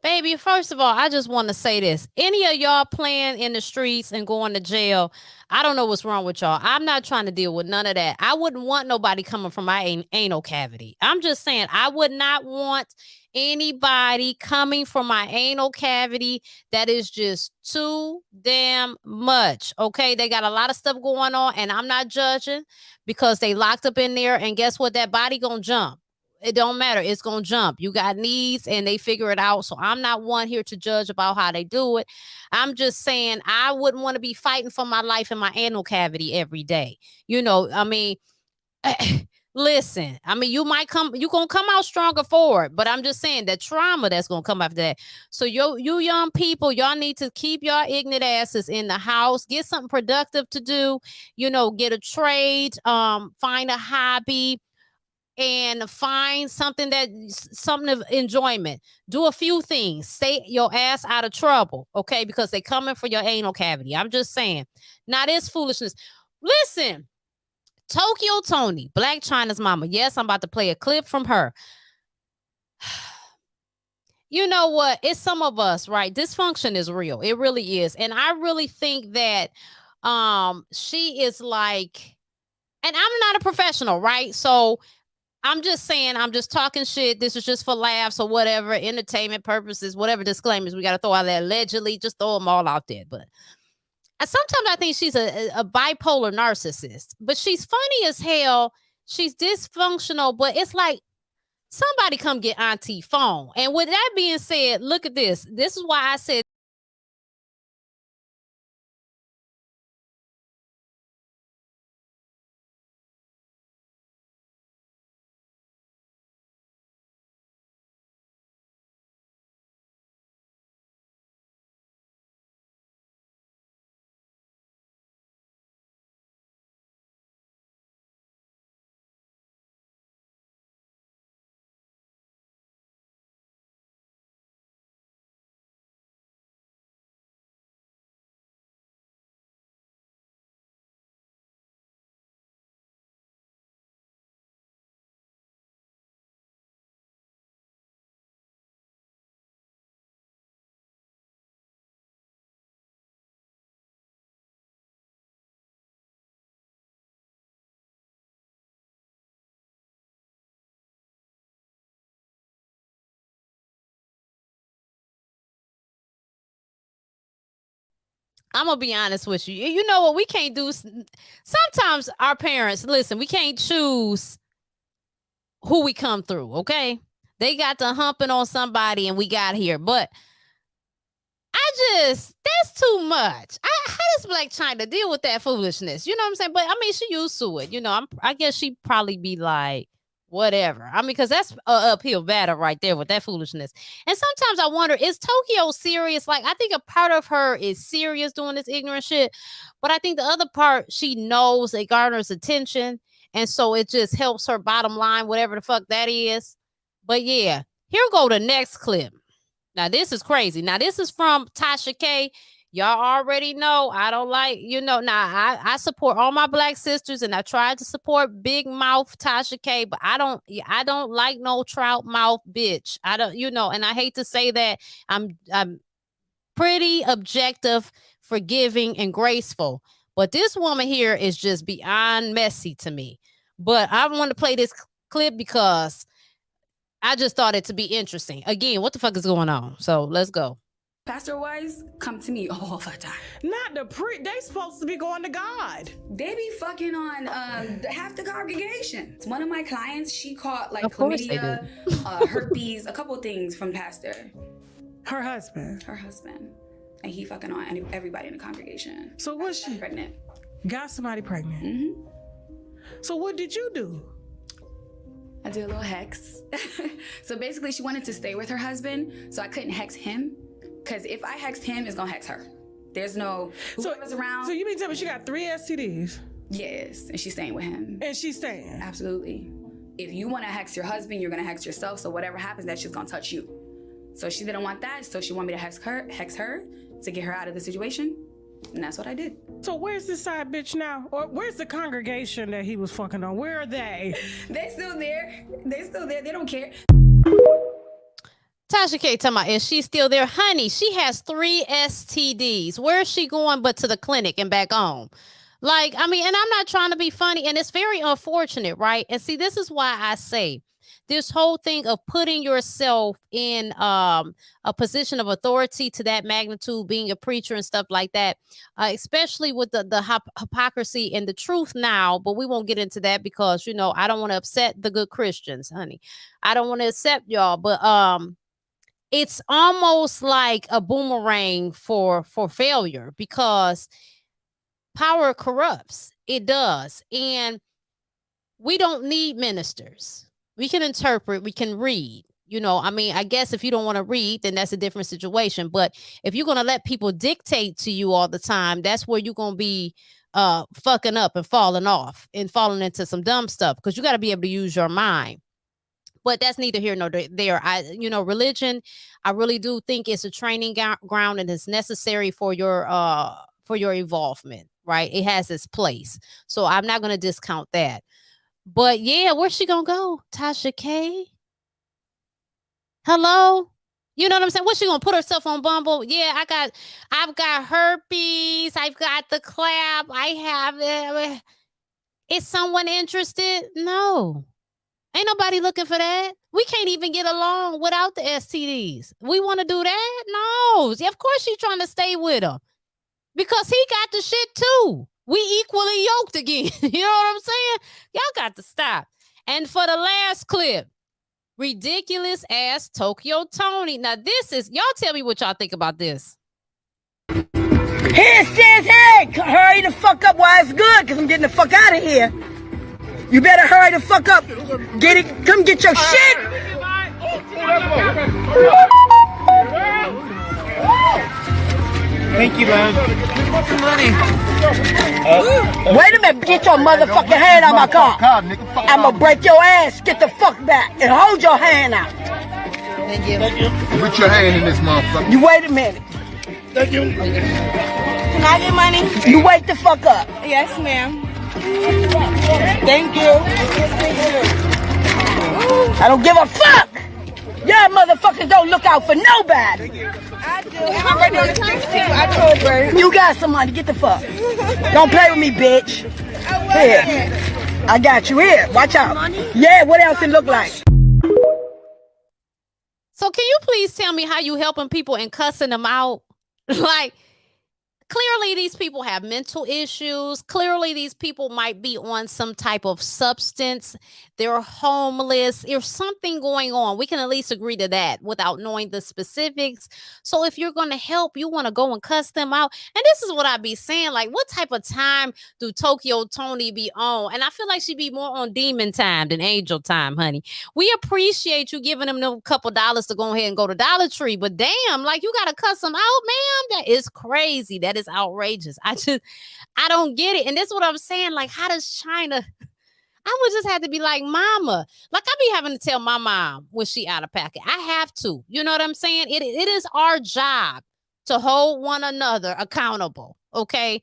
Speaker 1: Baby, first of all, I just want to say this. Any of y'all playing in the streets and going to jail, I don't know what's wrong with y'all. I'm not trying to deal with none of that. I wouldn't want nobody coming from my anal cavity. I'm just saying, I would not want anybody coming from my anal cavity. That is just too damn much. Okay, they got a lot of stuff going on, and I'm not judging because they locked up in there. And guess what? That body gonna jump. It don't matter. It's going to jump. You got needs and they figure it out. So I'm not one here to judge about how they do it. I'm just saying I wouldn't want to be fighting for my life in my anal cavity every day. You know, I mean, listen, I mean, you're going to come out stronger for it. But I'm just saying that trauma that's going to come after that. So you young people, y'all need to keep your ignorant asses in the house. Get something productive to do. You know, get a trade, find a hobby. And find something of enjoyment. Do a few things. Stay your ass out of trouble, okay? Because they coming for your anal cavity. I'm just saying. Now this foolishness. Listen, Tokyo Tony, Blac Chyna's mama. Yes, I'm about to play a clip from her. You know what? It's some of us, right? Dysfunction is real. It really is. And I really think that she is like, and I'm not a professional, right? So I'm just saying, I'm just talking shit. This is just for laughs or whatever, entertainment purposes, whatever disclaimers we got to throw out there. Allegedly, just throw them all out there. But sometimes I think she's a bipolar narcissist, but she's funny as hell. She's dysfunctional, but it's like somebody come get Auntie phone. And with that being said, look at this. This is why I said I'm gonna be honest with you. You know what? We can't do. Sometimes our parents, listen, we can't choose who we come through. Okay, they got to humping on somebody, and we got here. But that's too much. How does Black China deal with that foolishness? You know what I'm saying? But I mean, she used to it. You know, I guess she'd probably be like, whatever. I mean, because that's an uphill battle right there with that foolishness. And sometimes I wonder, is Tokyo serious? Like, I think a part of her is serious doing this ignorant shit, but I think the other part, she knows it garners attention, and so it just helps her bottom line, whatever the fuck that is. But yeah, here go the next clip. Now, this is crazy. Now, this is from Tasha K. Y'all already know I don't like, now I support all my Black sisters, and I tried to support big mouth Tasha K, but I don't like no trout mouth bitch. I don't, and I hate to say that. I'm pretty objective, forgiving, and graceful. But this woman here is just beyond messy to me. But I want to play this clip because I just thought it to be interesting. Again, what the fuck is going on? So let's go.
Speaker 20: Pastor wise come to me all the time. Not the they supposed to be going to God. They be fucking on half the congregation. One of my clients, she caught like chlamydia, herpes, a couple things from pastor. Her husband. And he fucking on everybody in the congregation. So was she pregnant? Got somebody pregnant. Mm-hmm. So what did you do? I did a little hex. So basically she wanted to stay with her husband, so I couldn't hex him. Because if I hexed him, it's gonna hex her. There's no whoever's around. So you mean tell me she got 3 STDs? Yes, and she's staying with him. And she's staying? Absolutely. If you wanna hex your husband, you're gonna hex yourself, so whatever happens, that shit's gonna touch you. So she didn't want that, so she wanted me to hex her to get her out of the situation, and that's what I did. So where's this side bitch now? Or where's the congregation that he was fucking on? Where are they? They still there. They don't care.
Speaker 1: Tasha K talking about, is she still there? Honey, she has 3 STDs. Where is she going but to the clinic and back home? Like, I mean, and I'm not trying to be funny, and it's very unfortunate, right? And see, this is why I say this whole thing of putting yourself in a position of authority to that magnitude, being a preacher and stuff like that, especially with the hypocrisy and the truth now, but we won't get into that because, I don't want to upset the good Christians, honey. I don't want to accept y'all, but it's almost like a boomerang for failure because power corrupts. It does. And we don't need ministers. We can interpret, we can read. I guess if you don't want to read, then that's a different situation. But if you're going to let people dictate to you all the time, that's where you're going to be fucking up and falling off and falling into some dumb stuff because you got to be able to use your mind. But that's neither here nor there. Religion, I really do think it's a training ground and it's necessary for your involvement, right? It has its place. So I'm not going to discount that. But yeah, where's she going to go? Tasha K? Hello? You know what I'm saying? What's she going to put herself on Bumble? Yeah, I've got herpes. I've got the clap. I have it. Is someone interested? No. Ain't nobody looking for that. We can't even get along without the STDs. We want to do that? No. Of course she's trying to stay with him. Because he got the shit too. We equally yoked again. You know what I'm saying? Y'all got to stop. And for the last clip, ridiculous ass Tokyo Tony. Now y'all tell me what y'all think about this.
Speaker 12: Here, sis, hey! Hurry the fuck up while it's good, because I'm getting the fuck out of here. You better hurry the fuck up. Get it. Come get your shit.
Speaker 13: Thank you, man. What's the money?
Speaker 12: Wait a minute. Get your motherfucking hand out my car. I'ma break your ass. Get the fuck back and hold your hand out.
Speaker 13: Thank you. Put your hand in this motherfucker.
Speaker 12: You wait a minute.
Speaker 13: Thank you.
Speaker 12: Can I get money? You wait the fuck up. Yes, ma'am. Thank you. I don't give a fuck. Y'all motherfuckers don't look out for nobody. I do. And I'm right on the street too. I told her. You got some money. Get the fuck. Don't play with me, bitch. Here. I got you here. Watch out. Yeah, what else it look like?
Speaker 1: So can you please tell me how you helping people and cussing them out? Like, clearly these people have mental issues. Clearly these people might be on some type of substance. They're homeless. There's something going on. We can at least agree to that without knowing the specifics. So if you're going to help, you want to go and cuss them out. And this is what I be saying. Like, what type of time do Tokyo Tony be on? And I feel like she be more on demon time than angel time, honey. We appreciate you giving them a couple dollars to go ahead and go to Dollar Tree. But damn, like, you got to cuss them out, ma'am. That is crazy. That is outrageous. I don't get it. And this is what I'm saying. Like, how does China... I would just have to be like, mama. Like, I be having to tell my mom when she out of pocket. I have to. You know what I'm saying? It is our job to hold one another accountable. Okay.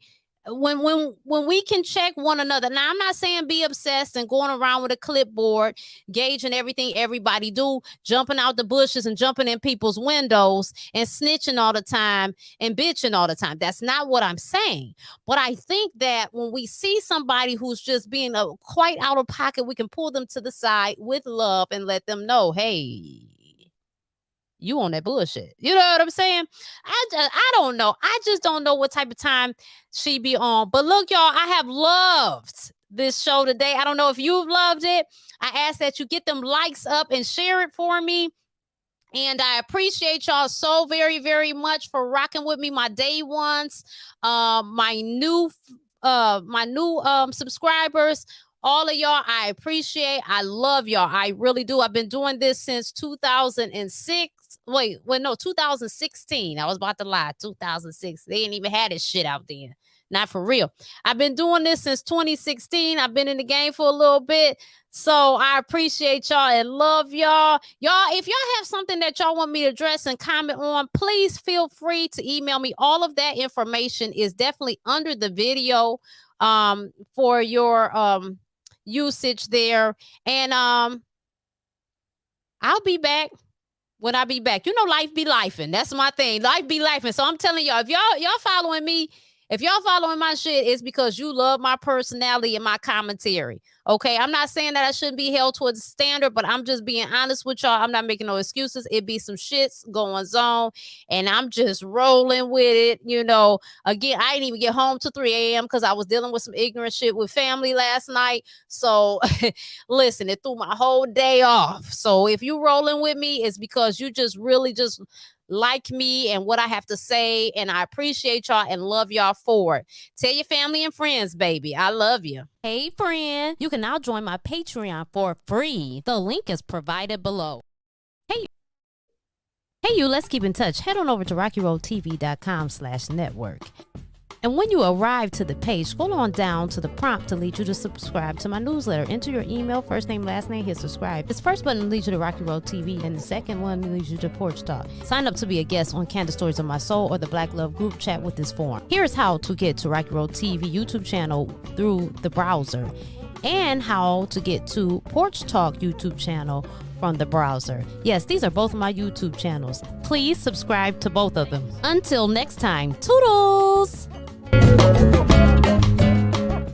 Speaker 1: When we can check one another. Now, I'm not saying be obsessed and going around with a clipboard, gauging everything everybody do, jumping out the bushes and jumping in people's windows and snitching all the time and bitching all the time. That's not what I'm saying. But I think that when we see somebody who's just being quite out of pocket, we can pull them to the side with love and let them know, hey, you on that bullshit. You know what I'm saying? I don't know. I just don't know what type of time she be on. But look, y'all, I have loved this show today. I don't know if you've loved it. I ask that you get them likes up and share it for me. And I appreciate y'all so very, very much for rocking with me, my day ones, my new subscribers. All of y'all, I appreciate. I love y'all. I really do. I've been doing this since 2006. 2016. I was about to lie. 2006. They ain't even had this shit out there. Not for real. I've been doing this since 2016. I've been in the game for a little bit. So I appreciate y'all and love y'all. Y'all, if y'all have something that y'all want me to address and comment on, please feel free to email me. All of that information is definitely under the video for your usage there. And I'll be back when I be back. You know, life be lifing. That's my thing. Life be lifing. So I'm telling y'all, if y'all following me, if y'all following my shit, it's because you love my personality and my commentary. Okay, I'm not saying that I shouldn't be held towards the standard, but I'm just being honest with y'all. I'm not making no excuses. It be some shits going on, and I'm just rolling with it. You know, again, I didn't even get home till 3 a.m. because I was dealing with some ignorant shit with family last night. So, listen, it threw my whole day off. So, if you rolling with me, it's because you just really just like me and what I have to say, and I appreciate y'all and love y'all for it. Tell your family and friends, baby. I love you. Hey, friend. You can now join my Patreon for free. The link is provided below. Hey, you, let's keep in touch. Head on over to RacqiRoadTV.com/network. And when you arrive to the page, scroll on down to the prompt to lead you to subscribe to my newsletter. Enter your email, first name, last name, hit subscribe. This first button leads you to Racqi Road TV, and the second one leads you to Porch Talk. Sign up to be a guest on Candid Stories of My Soul or the Black Love group chat with this form. Here's how to get to Racqi Road TV YouTube channel through the browser, and how to get to Porch Talk YouTube channel from the browser. Yes, these are both of my YouTube channels. Please subscribe to both of them. Until next time, toodles!